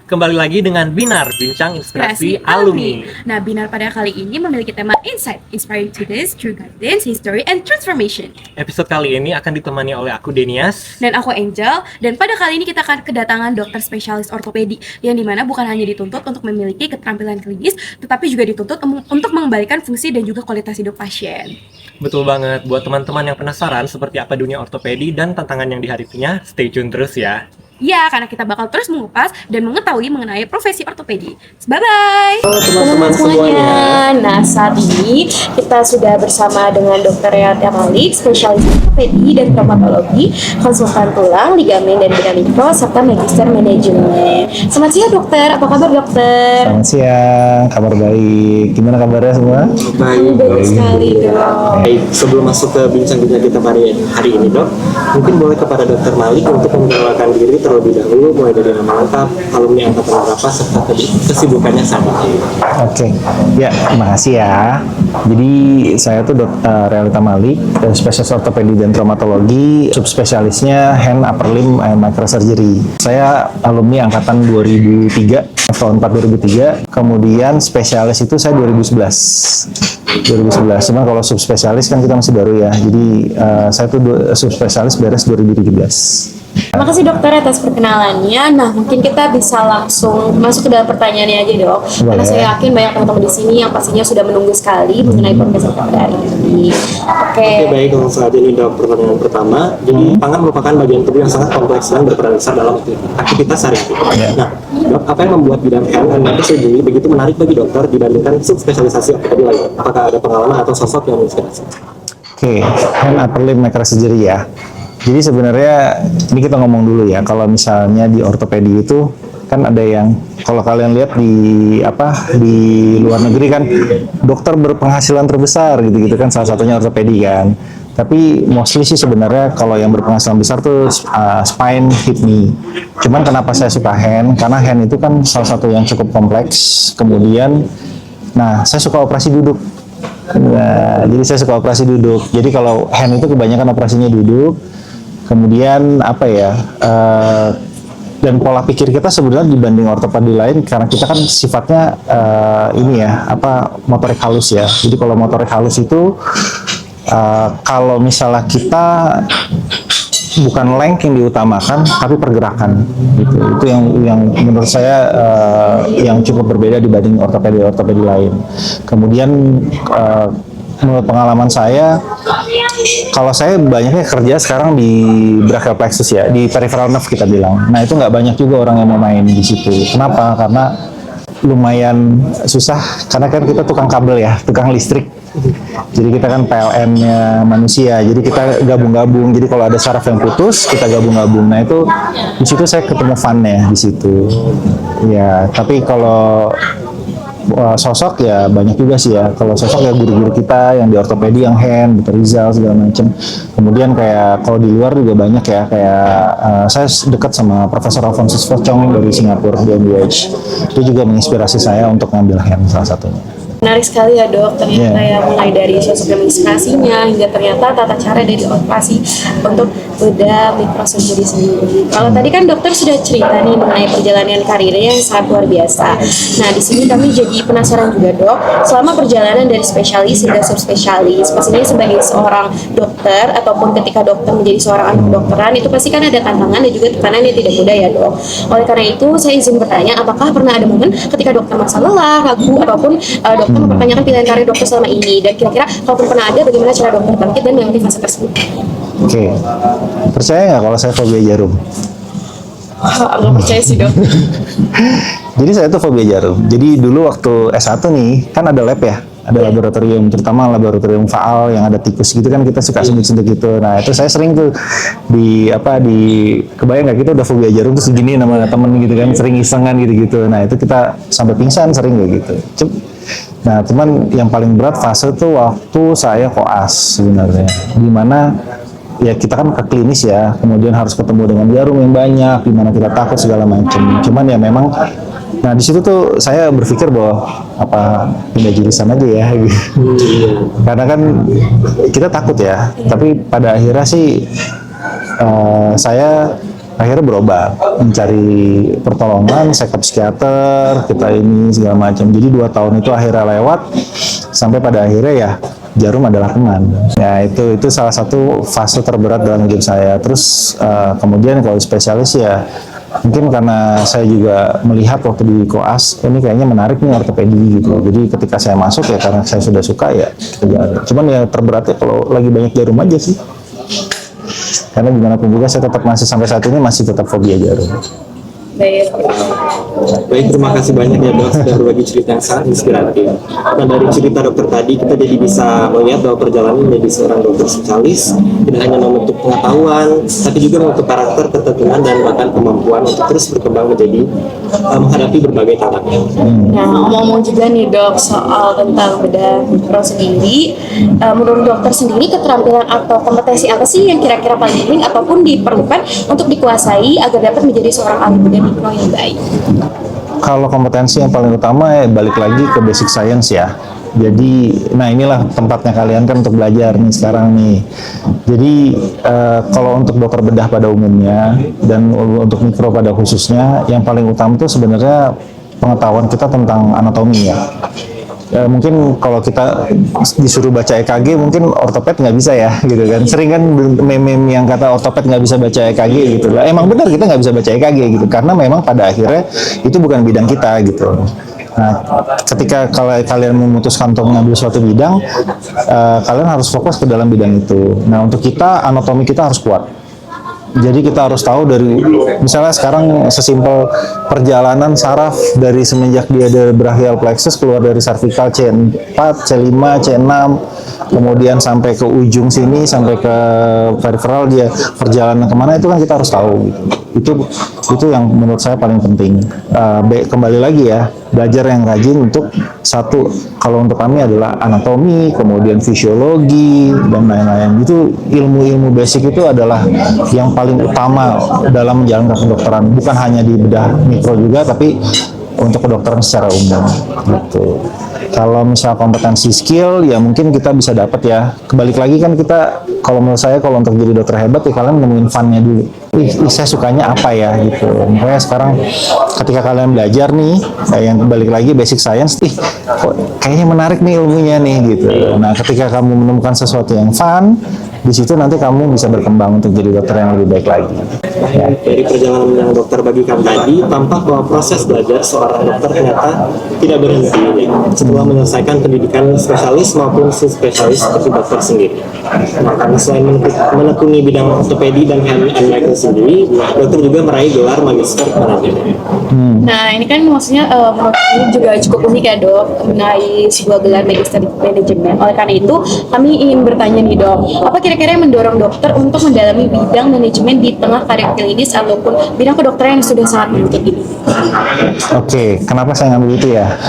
Kembali lagi dengan Binar, Bincang Inspirasi Alumni. Nah, Binar pada kali ini memiliki tema Insight, Inspiring Today's True Guidance, History, and Transformation. Episode kali ini akan ditemani oleh aku, Denias. Dan aku, Angel. Dan pada kali ini kita akan kedatangan dokter spesialis ortopedi, yang dimana bukan hanya dituntut untuk memiliki keterampilan klinis, tetapi juga dituntut untuk mengembalikan fungsi dan juga kualitas hidup pasien. Betul banget, buat teman-teman yang penasaran seperti apa dunia ortopedi dan tantangan yang dihadapinya, stay tune terus ya. Ya, karena kita bakal terus mengupas dan mengetahui mengenai profesi ortopedi. Bye-bye! Halo teman-teman semuanya. Nah, saat ini kita sudah bersama dengan Dr. Yati Malik, spesialis ortopedi dan traumatologi, konsultan tulang, ligamen dan bedah mikro, serta magister manajemen. Selamat siang dokter, apa kabar dokter? Selamat siang, kabar baik. Gimana kabarnya semua? Baik sekali dok. Baik, sebelum masuk ke bincang-bincang kita hari ini dok, mungkin boleh kepada Dokter Malik untuk memperkenalkan diri terlebih dahulu, mulai dari nama lengkap, alumni angkatan berapa, serta kesibukannya saat ini. Oke, ya terima kasih ya. Jadi saya tuh Dr. Realita Malik, spesialis ortopedi dan traumatologi, subspesialisnya hand, upper limb, and microsurgery. Saya alumni angkatan 2003, tahun 2003, kemudian spesialis itu saya 2011. Cuman kalau subspesialis kan kita masih baru ya. Jadi saya tuh subspesialis beres 2017. Terima kasih dokter atas perkenalannya. Nah, mungkin kita bisa langsung masuk ke dalam pertanyaannya aja dok. Karena saya yakin banyak teman-teman di sini yang pastinya sudah menunggu sekali mengenai podcast kita pada hari ini. Oke, baik, langsung aja nih dok, pertanyaan pertama. Jadi tangan merupakan bagian tubuh yang sangat kompleks dan berperan besar dalam aktivitas sehari-hari. Nah, dok, apa yang membuat bidang hand and microsurgery begitu menarik bagi dokter dibandingkan subspesialisasi ortopedi lain? Apakah ada pengalaman atau sosok yang menginspirasi? Oke, hand, upper limb, microsurgery ya. Jadi sebenarnya ini kita ngomong dulu ya, kalau misalnya di ortopedi itu kan ada yang kalau kalian lihat di luar negeri kan dokter berpenghasilan terbesar gitu kan, salah satunya ortopedi kan. Tapi mostly sih sebenarnya kalau yang berpenghasilan besar tuh spine, hip, knee. Cuman kenapa saya suka hand? Karena hand itu kan salah satu yang cukup kompleks. Kemudian, nah saya suka operasi duduk. Nah, jadi saya suka operasi duduk. Jadi kalau hand itu kebanyakan operasinya duduk. Kemudian dan pola pikir kita sebenarnya dibanding ortopedi lain karena kita kan sifatnya motorik halus ya. Jadi kalau motorik halus itu kalau misalnya kita bukan length yang diutamakan tapi pergerakan gitu. Itu yang menurut saya yang cukup berbeda dibanding ortopedi lain. Kemudian menurut pengalaman saya, kalau saya banyaknya kerja sekarang di brachial plexus ya, di peripheral nerve kita bilang. Nah itu nggak banyak juga orang yang mau main di situ. Kenapa? Karena lumayan susah, karena kan kita tukang kabel ya, tukang listrik. Jadi kita kan PLN-nya manusia, jadi kita gabung-gabung. Jadi kalau ada saraf yang putus, kita gabung-gabung. Nah itu di situ saya ketemu fun-nya di situ. Ya, tapi kalau sosok ya banyak juga sih ya. Kalau sosok ya guru-guru kita yang di ortopedi, yang hand, Dr. Rizal segala macam. Kemudian kayak kalau di luar juga banyak ya, kayak saya dekat sama Profesor Alphonsus Focong dari Singapura di MBH. Dia juga menginspirasi saya untuk ngambil hand salah satunya. Menarik sekali ya dok, ternyata ya mulai dari sosok yang menginspirasinya hingga ternyata tata cara dari operasi untuk bedah microsurgery sendiri. Kalau tadi kan dokter sudah cerita nih mengenai perjalanan karirnya yang sangat luar biasa. Nah di sini kami jadi penasaran juga dok, selama perjalanan dari spesialis hingga subspesialis, pastinya sebagai seorang dokter ataupun ketika dokter menjadi seorang anak kedokteran itu pasti kan ada tantangan dan juga tekanan yang tidak mudah ya dok. Oleh karena itu saya izin bertanya, apakah pernah ada momen ketika dokter merasa lelah, ragu ataupun dokter mempertanyakan pilihan karir dokter selama ini, dan kira-kira kalaupun pernah ada, bagaimana cara dokter bangkit dan melewati fase tersebut? Oke, percaya nggak kalau saya fobia jarum? Nggak percaya sih dok. Jadi saya tuh fobia jarum. Jadi dulu waktu S1 nih, kan ada lab ya, ada laboratorium, terutama laboratorium faal yang ada tikus gitu kan, kita suka sentuh-sentuh gitu. Nah itu saya sering tuh kebayang nggak, kita udah fobia jarum terus gini nama temen gitu kan, sering isengan gitu-gitu. Nah itu kita sampai pingsan sering kayak gitu. Nah, cuman yang paling berat fase tuh waktu saya koas sebenarnya, dimana ya kita kan ke klinis ya, kemudian harus ketemu dengan jarum yang banyak, dimana kita takut segala macam. Cuman ya memang, nah di situ tuh saya berpikir bahwa apa pindah jurusan aja ya, gitu. Karena kan kita takut ya. Tapi pada akhirnya sih saya akhirnya berobat, mencari pertolongan, saya ke psikiater, kita ini segala macam. Jadi 2 tahun itu akhirnya lewat, sampai pada akhirnya ya jarum adalah teman. Ya itu salah satu fase terberat dalam hidup saya. Terus kemudian kalau spesialis ya mungkin karena saya juga melihat waktu di koas ini kayaknya menarik nih ortopedi gitu. Jadi ketika saya masuk ya karena saya sudah suka ya kita jalan. Cuman ya terberatnya kalau lagi banyak jarum aja sih. Karena gimana pun juga saya tetap masih sampai saat ini masih tetap fobia jarum. Baik. Baik, terima kasih banyak ya dok sudah berbagi cerita yang sangat inspiratif. Nah dari cerita dokter tadi kita jadi bisa melihat bahwa perjalanan menjadi seorang dokter spesialis tidak hanya membentuk pengetahuan, tapi juga membentuk karakter, keteguhan dan bahkan kemampuan untuk terus berkembang menjadi menghadapi berbagai tantangan. Nah, ngomong-ngomong juga nih dok soal tentang bedah mikro sendiri, menurut dokter sendiri keterampilan atau kompetensi apa sih yang kira-kira paling penting ataupun diperlukan untuk dikuasai agar dapat menjadi seorang ahli bedah mikro yang baik? Kalau kompetensi yang paling utama ya balik lagi ke basic science ya. Jadi, nah inilah tempatnya kalian kan untuk belajar nih sekarang nih. Jadi, kalau untuk dokter bedah pada umumnya dan untuk mikro pada khususnya, yang paling utama itu sebenarnya pengetahuan kita tentang anatomi ya. Mungkin kalau kita disuruh baca EKG mungkin ortoped nggak bisa ya gitu kan, sering kan meme yang kata ortoped nggak bisa baca EKG gitu lah. Emang benar kita nggak bisa baca EKG gitu karena memang pada akhirnya itu bukan bidang kita gitu. Nah, ketika kalian memutuskan untuk mengambil suatu bidang, kalian harus fokus ke dalam bidang itu. Nah, untuk kita anatomi kita harus kuat. Jadi kita harus tahu dari, misalnya sekarang sesimpel perjalanan saraf dari semenjak dia dari brachial plexus keluar dari cervical C4, C5, C6, kemudian sampai ke ujung sini, sampai ke peripheral dia perjalanan kemana itu kan kita harus tahu gitu. Itu yang menurut saya paling penting. Kembali lagi ya, belajar yang rajin untuk satu, kalau untuk kami adalah anatomi, kemudian fisiologi dan lain-lain. Itu ilmu-ilmu basic itu adalah yang paling utama dalam menjalankan kedokteran, bukan hanya di bedah mikro juga, tapi untuk kedokteran secara umum gitu. Kalau misal kompetensi skill ya mungkin kita bisa dapat ya. Kebalik lagi kan kita, kalau menurut saya kalau untuk jadi dokter hebat ya kalian nemuin fun-nya dulu. Saya sukanya apa ya gitu. Makanya sekarang ketika kalian belajar nih, yang balik lagi basic science, kok kayaknya menarik nih ilmunya nih gitu. Nah, ketika kamu menemukan sesuatu yang fun, di situ nanti kamu bisa berkembang untuk jadi dokter yang lebih baik lagi. Ya. Dari perjalanan yang dokter bagikan tadi, tampak bahwa proses belajar seorang dokter ternyata tidak berhenti ya, setelah menyelesaikan pendidikan spesialis maupun subspesialis seperti dokter sendiri. Nah, karena selain menekuni bidang ortopedi dan hand and leg sendiri, dokter juga meraih gelar magister manajemen. Nah, ini kan maksudnya menurut kami juga cukup unik ya dok, mengenai sebuah gelar magister manajemen. Oleh karena itu, kami ingin bertanya nih dok, apa kira-kira yang mendorong dokter untuk mendalami bidang manajemen di tengah karir klinis ataupun bidang kedokteran yang sudah sangat menuntut ini? Oke, kenapa saya ngambil itu ya?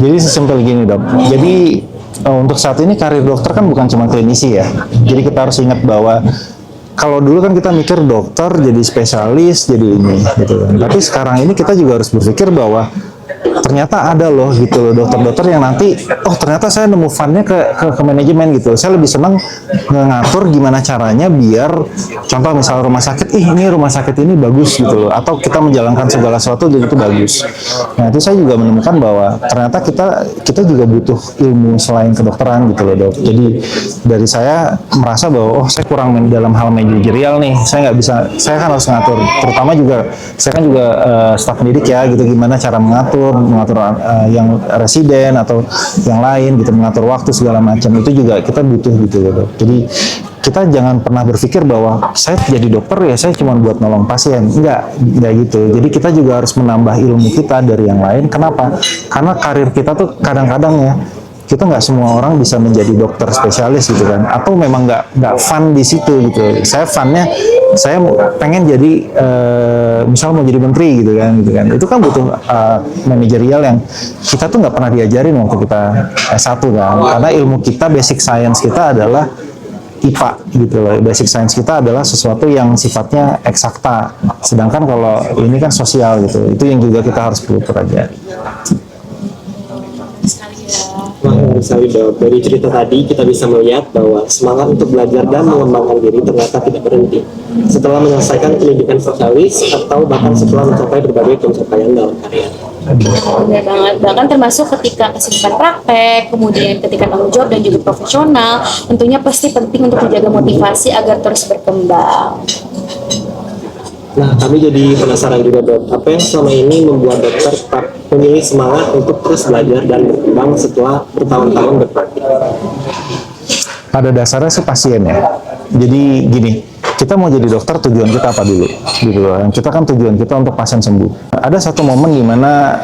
Jadi sesimpel gini dok. Jadi untuk saat ini karir dokter kan bukan cuma klinisi ya. Jadi kita harus ingat bahwa kalau dulu kan kita mikir dokter jadi spesialis jadi ini gitu kan. Tapi sekarang ini kita juga harus berpikir bahwa ternyata ada loh gitu loh dokter-dokter yang nanti ternyata saya nemu fun-nya ke manajemen gitu. Saya lebih senang ngatur gimana caranya biar contoh misal rumah sakit, ini rumah sakit ini bagus gitu loh, atau kita menjalankan segala sesuatu jadi itu bagus. Nah, itu saya juga menemukan bahwa ternyata kita juga butuh ilmu selain kedokteran gitu loh dok. Jadi dari saya merasa bahwa saya kurang dalam hal manajerial nih. Saya nggak bisa, saya kan harus ngatur, terutama juga saya kan juga staf pendidik ya gitu, gimana cara mengatur yang residen atau yang lain gitu, mengatur waktu segala macam, itu juga kita butuh gitu loh. Jadi kita jangan pernah berpikir bahwa saya jadi dokter ya saya cuma buat nolong pasien, enggak gitu. Jadi kita juga harus menambah ilmu kita dari yang lain. Kenapa? Karena karir kita tuh kadang-kadang ya kita nggak semua orang bisa menjadi dokter spesialis gitu kan, atau memang nggak fun di situ gitu. Saya funnya saya pengen jadi misal mau jadi menteri gitu kan, itu kan butuh manajerial yang kita tuh nggak pernah diajarin waktu kita S1 kan, karena ilmu kita basic science kita adalah IPA gitu loh. Basic science kita adalah sesuatu yang sifatnya eksakta, sedangkan kalau ini kan sosial gitu, itu yang juga kita harus perlu pelajari. Sekali ya. Wah, misalnya dok, dari cerita tadi kita bisa melihat bahwa semangat untuk belajar dan mengembangkan diri ternyata tidak berhenti setelah menyelesaikan pendidikan spesialis atau bahkan setelah mencapai berbagai pencapaian dalam karya. Benar banget, bahkan termasuk ketika kesibukan praktek, kemudian ketika tanggung jawab dan juga profesional, tentunya pasti penting untuk menjaga motivasi agar terus berkembang. Nah, kami jadi penasaran juga dok, apa yang selama ini membuat dokter tetap memilih semangat untuk terus belajar dan berkembang setelah bertahun-tahun berpraktik? Pada dasarnya sih pasien ya. Jadi gini, kita mau jadi dokter tujuan kita apa dulu gitu loh. Kita kan tujuan kita untuk pasien sembuh. Ada satu momen di mana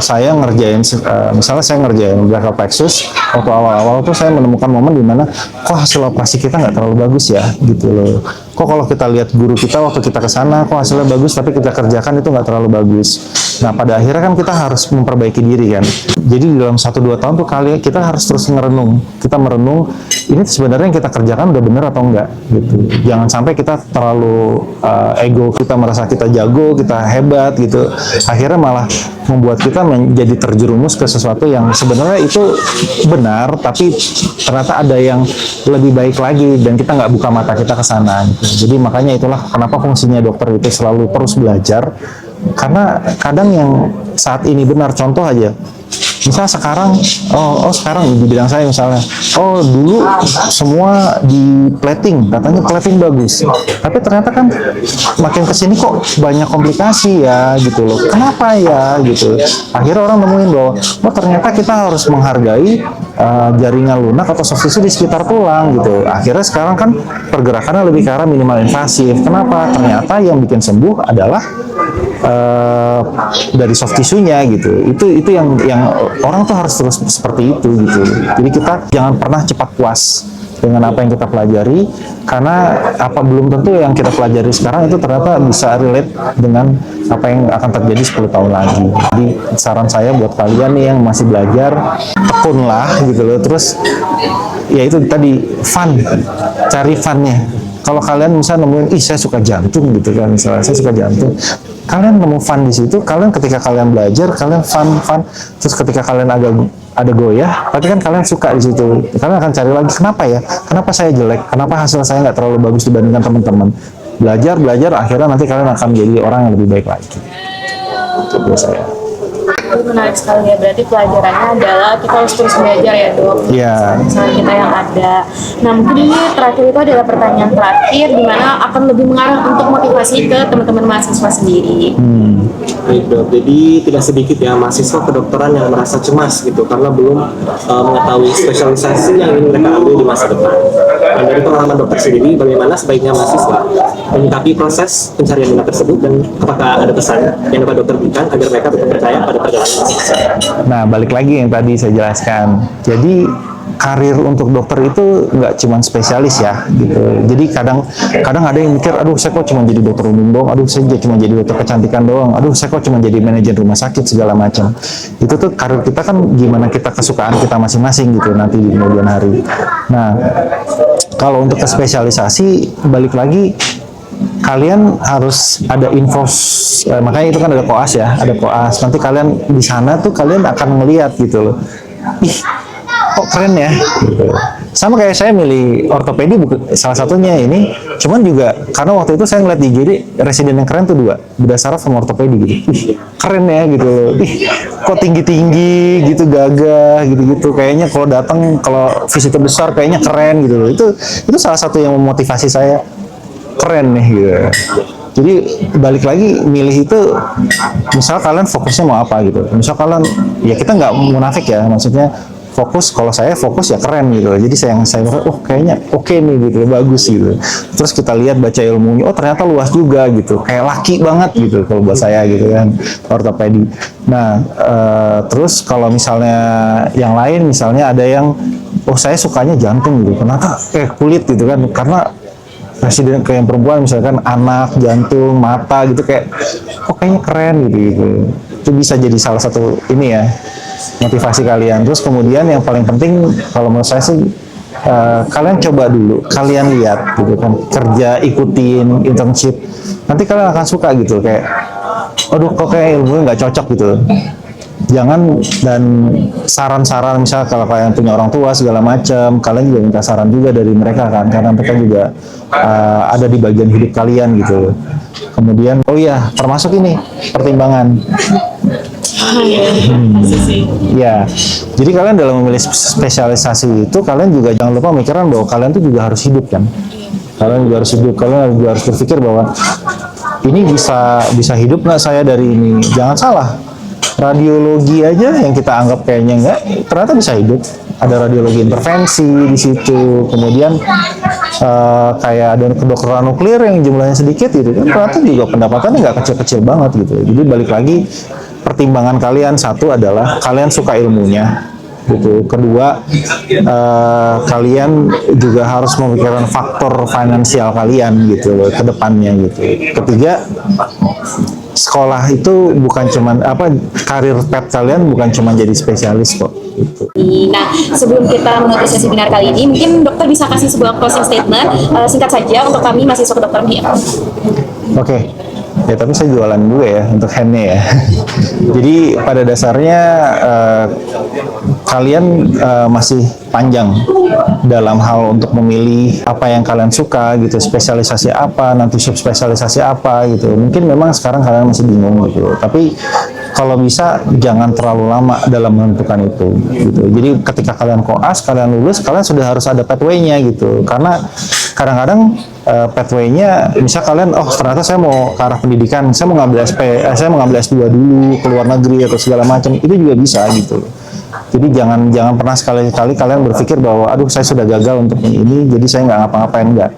saya ngerjain misalnya saya ngerjain brachial plexus, waktu awal-awal tuh saya menemukan momen di mana kok hasil operasi kita nggak terlalu bagus ya gitu loh. Kok kalau kita lihat guru kita waktu kita ke sana kok hasilnya bagus tapi kita kerjakan itu nggak terlalu bagus. Nah, pada akhirnya kan kita harus memperbaiki diri kan. Jadi dalam 1-2 tahun tuh kita harus terus merenung. Kita merenung ini sebenarnya yang kita kerjakan udah bener atau enggak gitu. Jangan sampai kita terlalu ego, kita merasa kita jago, kita hebat gitu. Akhirnya malah membuat kita menjadi terjerumus ke sesuatu yang sebenarnya itu benar, tapi ternyata ada yang lebih baik lagi dan kita nggak buka mata kita ke sana gitu. Jadi makanya itulah kenapa fungsinya dokter itu selalu terus belajar, karena kadang yang saat ini benar, contoh aja misal sekarang sekarang di bidang saya misalnya dulu semua di plating, katanya plating bagus, tapi ternyata kan makin kesini kok banyak komplikasi ya gitu loh, kenapa ya gitu. Akhirnya orang nemuin bahwa ternyata kita harus menghargai jaringan lunak atau soft tissue di sekitar tulang gitu. Akhirnya sekarang kan pergerakannya lebih ke arah minimal invasif. Kenapa? Ternyata yang bikin sembuh adalah dari soft tissue-nya gitu. Itu yang orang tuh harus terus seperti itu gitu. Jadi kita jangan pernah cepat puas dengan apa yang kita pelajari, karena belum tentu yang kita pelajari sekarang itu ternyata bisa relate dengan apa yang akan terjadi 10 tahun lagi. Jadi saran saya buat kalian nih yang masih belajar, tekunlah gitu loh. Terus ya itu tadi fun, cari funnya. Kalau kalian misalnya nemuin, saya suka jantung gitu kan, misalnya saya suka jantung, kalian nemu fun di situ. Kalian ketika kalian belajar, kalian fun. Terus ketika kalian ada goyah, tapi kan kalian suka di situ. Kalian akan cari lagi, kenapa ya? Kenapa saya jelek? Kenapa hasil saya nggak terlalu bagus dibandingkan teman-teman? Belajar, akhirnya nanti kalian akan menjadi orang yang lebih baik lagi. Itu buat saya. Itu menarik sekali ya, berarti pelajarannya adalah kita harus terus belajar ya dok. Iya. Misalnya kita yang ada. Nah mungkin ini terakhir itu adalah pertanyaan terakhir, di mana akan lebih mengarah untuk motivasi ke teman-teman mahasiswa sendiri. Baik dok, jadi tidak sedikit ya mahasiswa kedokteran yang merasa cemas gitu karena belum mengetahui spesialisasi yang ingin mereka ambil di masa depan. Dan dari pengalaman dokter sendiri, bagaimana sebaiknya mahasiswa menyikapi proses pencarian minat tersebut, dan apakah ada pesan yang dapat dokter berikan agar mereka tetap percaya pada perjalanan mahasiswa? Nah, balik lagi yang tadi saya jelaskan. Jadi karir untuk dokter itu nggak cuma spesialis ya gitu. Jadi kadang ada yang mikir, aduh saya kok cuma jadi dokter umum doang, aduh saya cuma jadi dokter kecantikan doang, aduh saya kok cuma jadi manajer rumah sakit segala macam. Itu tuh karir kita kan gimana kita kesukaan kita masing-masing gitu nanti di kemudian hari. Nah, kalau untuk ke spesialisasi balik lagi, kalian harus ada info, makanya itu kan ada koas ya, ada koas. Nanti kalian di sana tuh kalian akan melihat gitu loh. Kok keren ya gitu. Sama kayak saya milih ortopedi, salah satunya ini, cuman juga karena waktu itu saya ngeliat di IGD residen yang keren tuh 2, bedah saraf sama ortopedi gitu. Keren ya gitu. Kok tinggi-tinggi gitu, gagah gitu-gitu. Kayaknya kalau datang, kalau visitor besar kayaknya keren gitu loh. Itu salah satu yang memotivasi saya, keren nih gitu. Jadi balik lagi milih itu, misal kalian fokusnya mau apa gitu. Misal kalian, ya kita nggak munafik ya, maksudnya fokus, kalau saya fokus ya keren gitu. Jadi saya kayaknya oke nih gitu, bagus gitu. Terus kita lihat baca ilmunya, ternyata luas juga gitu, kayak laki banget gitu kalau buat saya gitu kan, ortopedi. Nah, terus kalau misalnya yang lain, misalnya ada yang saya sukanya jantung gitu, kenapa kulit gitu kan, karena presiden kayak yang perempuan misalkan anak, jantung, mata gitu, kayak kayaknya keren gitu. Itu bisa jadi salah satu ini ya, motivasi kalian. Terus kemudian yang paling penting kalau menurut saya sih, kalian coba dulu, kalian lihat gitu kan, kerja, ikutin internship, nanti kalian akan suka gitu, kayak aduh kok kayak ilmunya nggak cocok gitu. jangan, dan saran-saran misal kalau kalian punya orang tua segala macam, kalian juga minta saran juga dari mereka kan, karena mereka juga ada di bagian hidup kalian gitu. Kemudian oh iya, termasuk ini pertimbangan. Ya, jadi kalian dalam memilih spesialisasi itu kalian juga jangan lupa memikirkan bahwa kalian tuh juga harus hidup kan. Kalian juga harus hidup, kalian juga harus berpikir bahwa ini bisa hidup nggak saya dari ini. Jangan salah, radiologi aja yang kita anggap kayaknya nggak, ternyata bisa hidup. Ada radiologi intervensi di situ, kemudian kayak ada kedokteran nuklir yang jumlahnya sedikit gitu kan, ternyata juga pendapatannya nggak kecil-kecil banget gitu. Jadi balik lagi, pertimbangan kalian satu adalah kalian suka ilmunya gitu. Kedua, kalian juga harus memikirkan faktor finansial kalian gitu loh ke depannya gitu. Ketiga, sekolah itu bukan cuman karir pet kalian bukan cuma jadi spesialis kok gitu. Nah, sebelum kita menutup sesi webinar kali ini, mungkin dokter bisa kasih sebuah closing statement singkat saja untuk kami mahasiswa kedokteran UIM. Oke. Ya, tapi saya jualan juga ya untuk handnya ya. Jadi pada dasarnya kalian masih panjang dalam hal untuk memilih apa yang kalian suka gitu, spesialisasi apa, nanti subspesialisasi apa gitu. Mungkin memang sekarang kalian masih bingung gitu. Tapi kalau bisa jangan terlalu lama dalam menentukan itu gitu. Jadi ketika kalian koas, kalian lulus, kalian sudah harus ada pathway-nya gitu. Karena kadang-kadang pathway-nya, misal kalian, oh ternyata saya mau ke arah pendidikan, saya mau ngambil saya mau ngambil S2 dulu ke luar negeri atau segala macam, itu juga bisa gitu. Jadi jangan pernah sekali-kali kalian berpikir bahwa aduh saya sudah gagal untuk ini, jadi saya nggak ngapa-ngapain, enggak.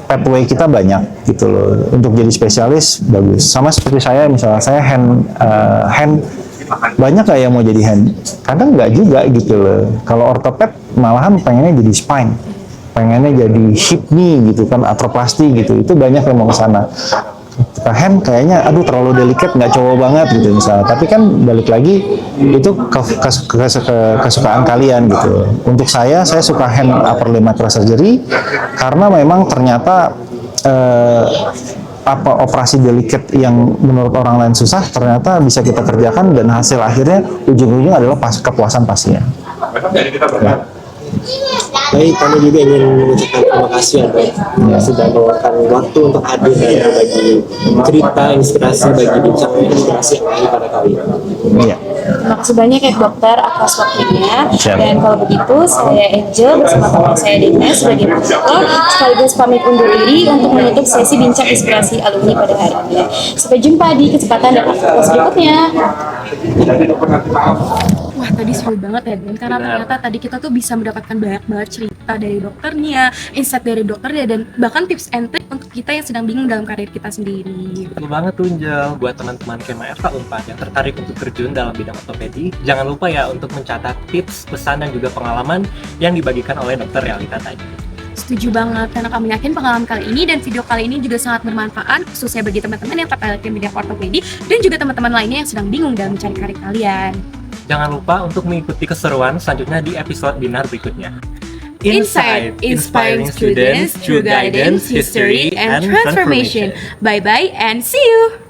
Pathway kita banyak gitu loh. Untuk jadi spesialis bagus. Sama seperti saya, misalnya saya hand banyak nggak yang mau jadi hand? Kadang nggak juga gitu loh. Kalau ortoped malahan pengennya jadi spine, pengennya jadi hip knee gitu kan, arthroplasty gitu. Itu banyak yang mau ke sana. Hand kayaknya aduh terlalu delicate, nggak cowok banget gitu misalnya. Tapi kan balik lagi itu kesukaan kalian gitu. Untuk saya suka hand upper limb microsurgery karena memang ternyata operasi delicate yang menurut orang lain susah ternyata bisa kita kerjakan, dan hasil akhirnya ujung-ujung adalah kepuasan pasien. Ya. Baik, kami juga ingin mengucapkan terima kasih ya Dok, sudah meluangkan waktu untuk hadir dan berbagi cerita, inspirasi bagi bincang inspirasi yang ada pada kali ini. Iya. Terima kasih banyak ya dokter atas waktunya. Siap. Dan kalau begitu, saya Angel bersama teman saya Dennis sebagai moderator sekaligus pamit undur diri untuk menutup sesi bincang inspirasi alumni pada hari ini. Sampai jumpa di kesempatan dan aktivitas berikutnya. Wah, tadi seru banget ya, Dan, karena ternyata tadi kita tuh bisa mendapatkan banyak banget cerita dari dokternya, insight dari dokternya, dan bahkan tips and trick untuk kita yang sedang bingung dalam karir kita sendiri. Betul banget tuh, Njel. Buat teman-teman Kema FK4 yang tertarik untuk terjun dalam bidang ortopedi, jangan lupa ya untuk mencatat tips, pesan, dan juga pengalaman yang dibagikan oleh dokter Realita tadi. Setuju banget, karena kami yakin pengalaman kali ini dan video kali ini juga sangat bermanfaat, khususnya bagi teman-teman yang tertarik di bidang ortopedi dan juga teman-teman lainnya yang sedang bingung dalam mencari karir kalian. Jangan lupa untuk mengikuti keseruan selanjutnya di episode webinar berikutnya. Insight, inspiring students through guidance, history, and transformation. Bye-bye and see you!